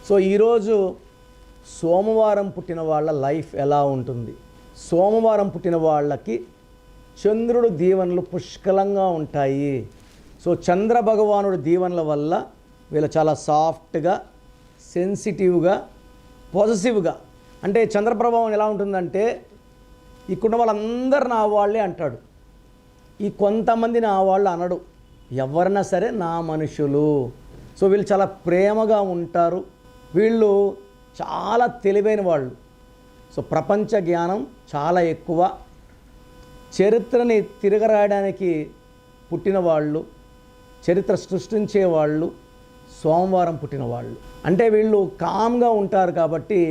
So ఈరోజు సోమవారం పుట్టిన వాళ్ళ లైఫ్ ఎలా ఉంటుంది? సోమవారం పుట్టిన వాళ్ళకి చంద్రుడు దీవెనలు పుష్కలంగా ఉంటాయి. సో చంద్ర భగవానుడు దీవెనల వల్ల వీళ్ళు చాలా సాఫ్ట్గా, సెన్సిటివ్గా, పాజిటివ్గా, అంటే చంద్ర ప్రభావం ఎలా ఉంటుందంటే ఇక్కడున్న వాళ్ళందరూ నా వాళ్ళే అంటాడు, ఈ కొంతమంది నా వాళ్ళు అనడు, ఎవరైనా సరే నా మనుషులు. సో వీళ్ళు చాలా ప్రేమగా ఉంటారు, వీళ్ళు చాలా తెలివైన వాళ్ళు. సో ప్రపంచ జ్ఞానం చాలా ఎక్కువ, చరిత్రని తిరగరాయడానికి పుట్టిన వాళ్ళు, చరిత్ర సృష్టించే వాళ్ళు సోమవారం పుట్టిన వాళ్ళు. అంటే వీళ్ళు కామ్గా ఉంటారు కాబట్టి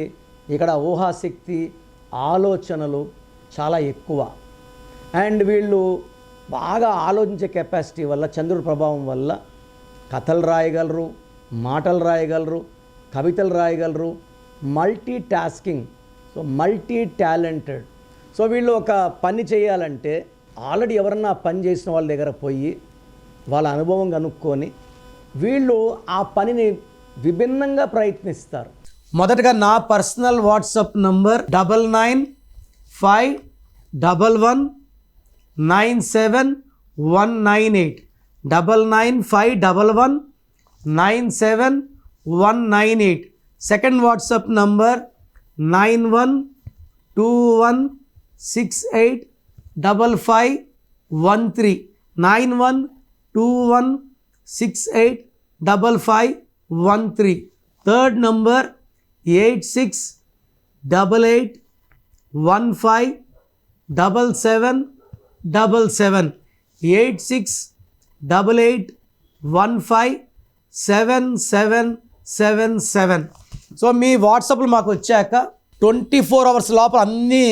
ఇక్కడ ఊహాశక్తి, ఆలోచనలు చాలా ఎక్కువ. అండ్ వీళ్ళు బాగా ఆలోచించే కెపాసిటీ వల్ల, చంద్రుడి ప్రభావం వల్ల కథలు రాయగలరు, మాటలు రాయగలరు, కవితలు రాయగలరు, multi tasking, so multi talented. So వీళ్ళు ఒక పని చేయాలంటే ఆల్రెడీ ఎవరన్నా పని చేసిన వాళ్ళ దగ్గర పోయి వాళ్ళ అనుభవం కనుక్కొని వీళ్ళు ఆ పనిని విభిన్నంగా ప్రయత్నిస్తారు. మొదటగా నా personal WhatsApp number 9951197198 9951197198. Second WhatsApp number 9121685513 9121685513. Third number 8688157777 8688157777. So మీ వాట్సాప్లు మాకు వచ్చాక 24 అవర్స్ లోపల అన్ని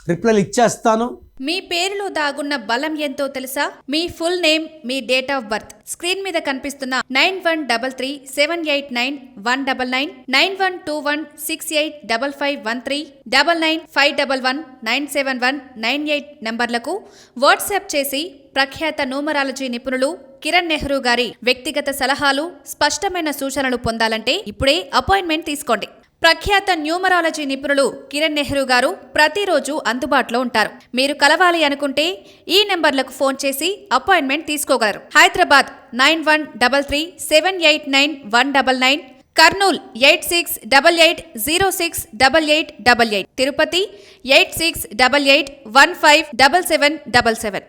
రిప్లైలు ఇచ్చేస్తాను. మీ పేరులో దాగున్న బలం ఎంతో తెలుసా? మీ ఫుల్ నేమ్, మీ డేట్ ఆఫ్ బర్త్ స్క్రీన్ మీద కనిపిస్తున్న 9133789199 9121685513 9951197198 నంబర్లకు వాట్సాప్ చేసి ప్రఖ్యాత న్యూమరాలజీ నిపుణులు కిరణ్ నెహ్రూ గారి వ్యక్తిగత సలహాలు, స్పష్టమైన సూచనలు పొందాలంటే ఇప్పుడే అపాయింట్మెంట్ తీసుకోండి. ప్రఖ్యాత న్యూమరాలజీ నిపుణులు కిరణ్ నెహ్రూ గారు ప్రతిరోజు అందుబాటులో ఉంటారు. మీరు కలవాలి అనుకుంటే ఈ నెంబర్లకు ఫోన్ చేసి అపాయింట్మెంట్ తీసుకోగలరు. హైదరాబాద్ 9133789199, కర్నూల్ 8688068888, తిరుపతి 8688157777.